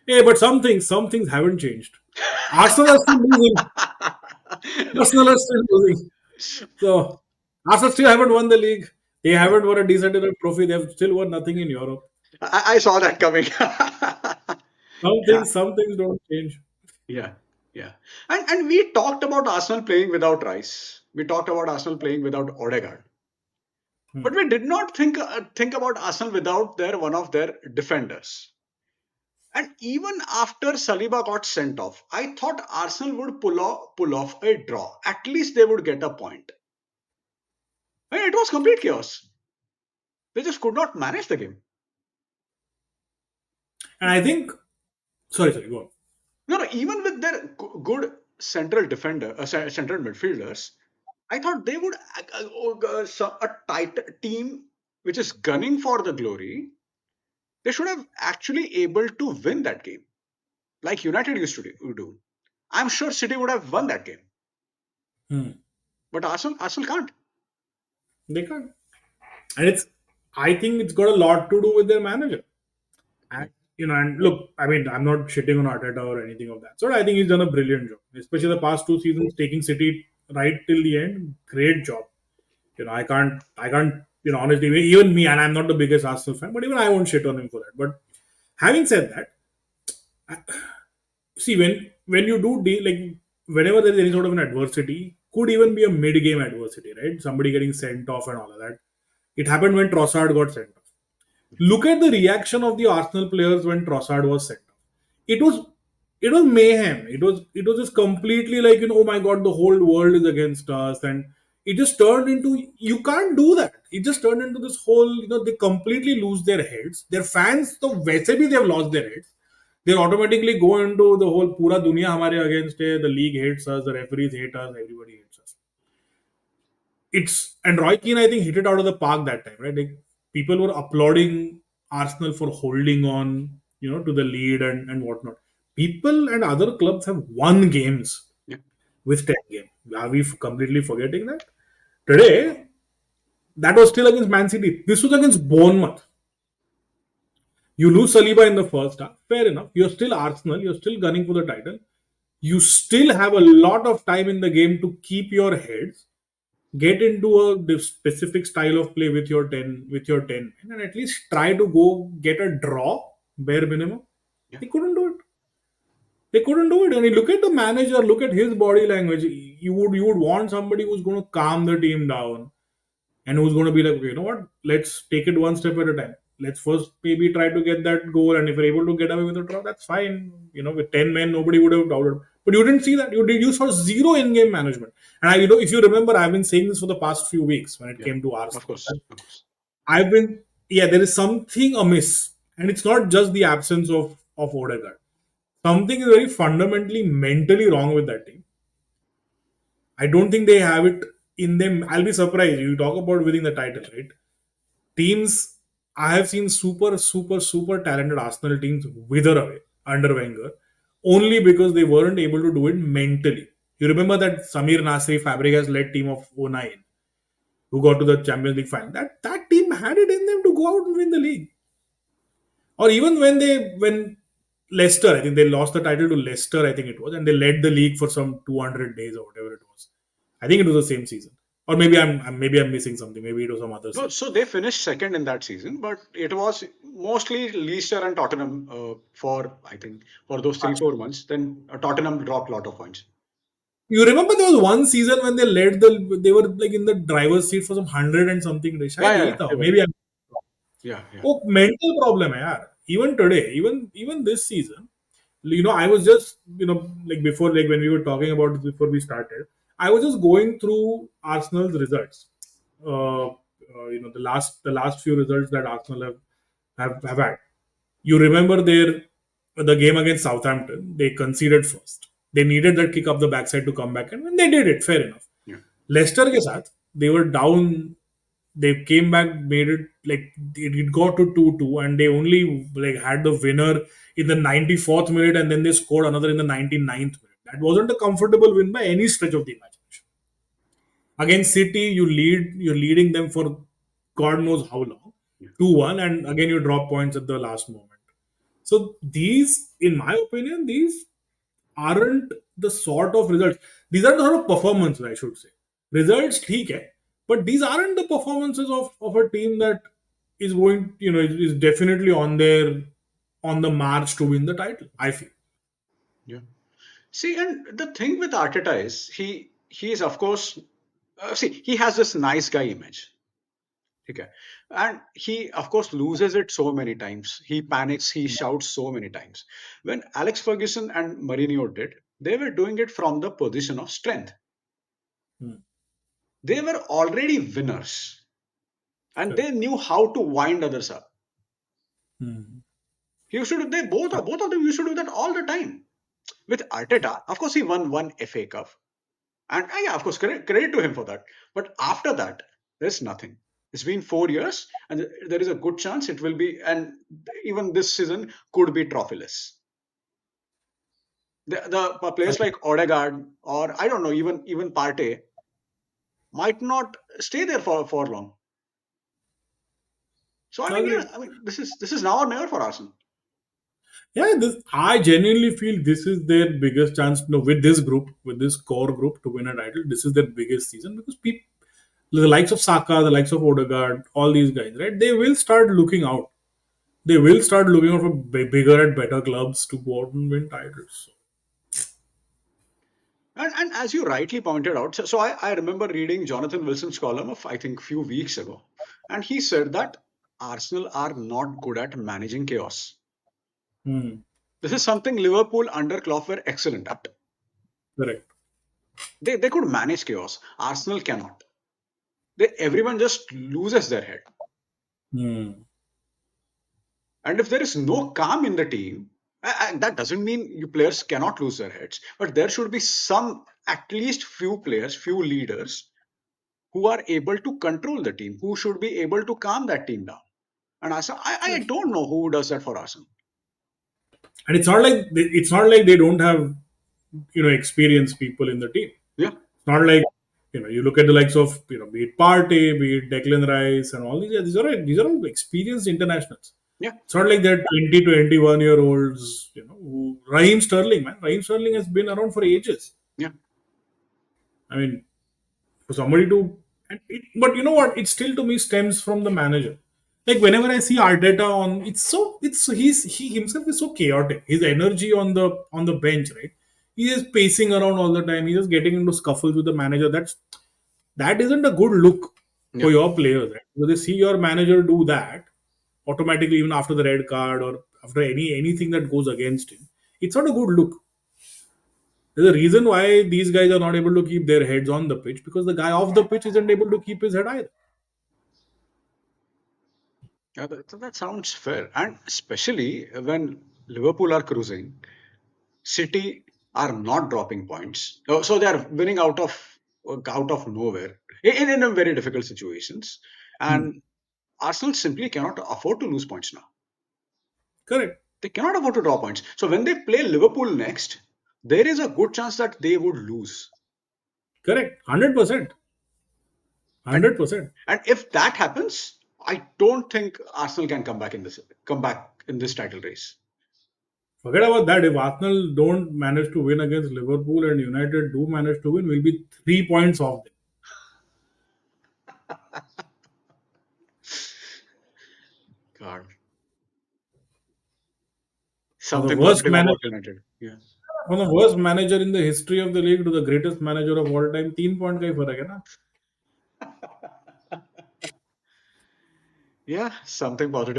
Hey, but some things haven't changed. Arsenal are still losing. Arsenal are still losing. So Arsenal still haven't won the league. They haven't won a decent enough trophy. They've still won nothing in Europe. I saw that coming. Yeah, Some things don't change. yeah, yeah. And we talked about Arsenal playing without Rice. We talked about Arsenal playing without Odegaard. Hmm. But we did not think about Arsenal without their one of their defenders. And even after Saliba got sent off, I thought Arsenal would pull off a draw. At least they would get a point. And it was complete chaos. They just could not manage the game. And I think, sorry, go on. No, no, even with their good central midfielders, I thought they would a tight team which is gunning for the glory. They should have actually able to win that game, like United used to do. I'm sure City would have won that game, Hmm. but Arsenal can't. They can't. And I think it's got a lot to do with their manager. Yeah, And, and look, I mean, I'm not shitting on Arteta or anything of that sort. I think he's done a brilliant job, especially the past two seasons, taking City right till the end. Great job. I can't, honestly, even me, and I'm not the biggest Arsenal fan, but even I won't shit on him for that. But having said that, see, when you do like whenever there is any sort of an adversity, could even be a mid-game adversity, right? Somebody getting sent off and all of that. It happened when Trossard got sent off. Look at the reaction of the Arsenal players when Trossard was sent off. It was it was mayhem. It was just completely like, oh my god, the whole world is against us, and it just turned into, you can't do that. It just turned into this whole, they completely lose their heads. Their fans, so वैसे भी they've lost their heads. They automatically go into the whole पूरा दुनिया हमारे against है. The league hates us. The referees hate us. Everybody hates us. And Roy Keane, I think, hit it out of the park that time, right? Like people were applauding Arsenal for holding on, to the lead and whatnot. People and other clubs have won games yeah, with 10 games. Are we completely forgetting that? Today, that was still against Man City. This was against Bournemouth. You lose Saliba in the first half. Fair enough. You're still Arsenal. You're still gunning for the title. You still have a lot of time in the game to keep your heads, get into a specific style of play with your 10 and at least try to go get a draw, bare minimum. yeah. They couldn't do it they couldn't do it And you look at the manager, look at his body language. You would want somebody who's going to calm the team down, and who's going to be like, okay, you know what, let's take it one step at a time. Let's first maybe try to get that goal, and if we're able to get away with a draw, that's fine. With 10 men, nobody would have doubted. But you didn't see that. You saw zero in-game management. And if you remember, I've been saying this for the past few weeks when it Yeah, came to of Arsenal. course, of course. I've been, yeah, there is something amiss, and it's not just the absence of Odegaard. Something is very fundamentally mentally wrong with that team. I don't think they have it in them. I'll be surprised. You talk about winning the title, right? Teams, I have seen super, super, super talented Arsenal teams wither away under Wenger only because they weren't able to do it mentally. You remember that Samir Nasri Fabregas led team of '09 who got to the Champions League final. That team had it in them to go out and win the league. Or even when Leicester, I think they lost the title to Leicester, I think it was, and they led the league for some 200 days or whatever it was. I think it was the same season. Or maybe I'm missing something. Maybe it was some other No, season. so they finished second in that season, but it was mostly Leicester and Tottenham for I think for those 3 4 months. Then Tottenham dropped a lot of points. You remember there was one season when they were like in the driver's seat for some 100 and something days. Yeah, शायद yeah, यही yeah, था. they were. Maybe I'm Yeah, yeah, वो mental problem है यार. Even today, even this season, I was just, like before, like when we were talking about it before we started, I was just going through Arsenal's results. The last few results that Arsenal have had. You remember the game against Southampton, they conceded first. They needed that kick up the backside to come back, and when they did it, fair enough. yeah, Leicester के साथ, they were down. They came back, made it like it got to 2-2, and they only like had the winner in the 94th minute, and then they scored another in the 99th minute. That wasn't a comfortable win by any stretch of the imagination. Against City, you're leading them for God knows how long, yeah. 2-1, and again you drop points at the last moment. So these, in my opinion, these aren't the sort of results. These are the sort of performances, I should say. Results, theek hai, but these aren't the performances of a team that is going, is definitely on the march to win the title. I feel. Yeah. See, and the thing with Arteta is he is of course see he has this nice guy image. Okay. And he of course loses it so many times. He panics, he shouts so many times. When Alex Ferguson and Mourinho did, they were doing it from the position of strength. Hmm. They were already winners and Correct. they knew how to wind others up. Hmm. He used to do they both of them used to do that all the time. With Arteta, of course, he won one FA Cup, and yeah, of course, credit to him for that. But after that, there's nothing. It's been 4 years, and there is a good chance it will be, and even this season could be trophyless. The players Agree. like Odegaard or I don't know, even Partey might not stay there for long. So I mean, yeah, Agreed. I mean, this is now or never for Arsenal. Yeah, this I genuinely feel this is their biggest chance. No, with this group, with this core group to win a title, this is their biggest season because people, the likes of Saka, the likes of Odegaard, all these guys, right? They will start looking out. They will start looking out for bigger and better clubs to go out and win titles. And as you rightly pointed out, so I remember reading Jonathan Wilson's column of I think few weeks ago, and he said that Arsenal are not good at managing chaos. Hmm. This is something Liverpool under Klopp were excellent at. Correct. They could manage chaos. Arsenal cannot. Everyone just loses their head. Hmm. And if there is no calm in the team, that doesn't mean you players cannot lose their heads, but there should be some, at least few players, few leaders who are able to control the team, who should be able to calm that team down. And I Yes. don't know who does that for Arsenal. And it's not like they don't have experienced people in the team. Yeah, It's not like you look at the likes of be it Partey, be it Declan Rice, and all these. Yeah, these are all experienced internationals. yeah, It's not like they're 20 to 21 year olds. Raheem Sterling, man. Raheem Sterling has been around for ages. yeah, I mean, for somebody to, but you know what? It still to me stems from the manager. Like whenever I see Arteta on, he himself is so chaotic. His energy on the bench, right? He is pacing around all the time. He's just getting into scuffles with the manager. That isn't a good look yeah. for your players. Right? Because they see your manager do that automatically, even after the red card or after anything that goes against him. It's not a good look. There's a reason why these guys are not able to keep their heads on the pitch because the guy off the pitch isn't able to keep his head either. Yeah, that sounds fair. And especially when Liverpool are cruising, City are not dropping points. So they are winning out of nowhere in a very difficult situations. Hmm. And Arsenal simply cannot afford to lose points now. Correct. They cannot afford to draw points. So when they play Liverpool next, there is a good chance that they would lose. Correct. 100%. And 100%. and if that happens, I don't think Arsenal can come back in this title race. Forget about that. If Arsenal don't manage to win against Liverpool and United do manage to win, we'll be 3 points off them. God, For the something worst positive about manager, United. Yeah. from the worst manager in the history of the league to the greatest manager of all time, 3 point का ही फर्क है ना. Yeah, something positive.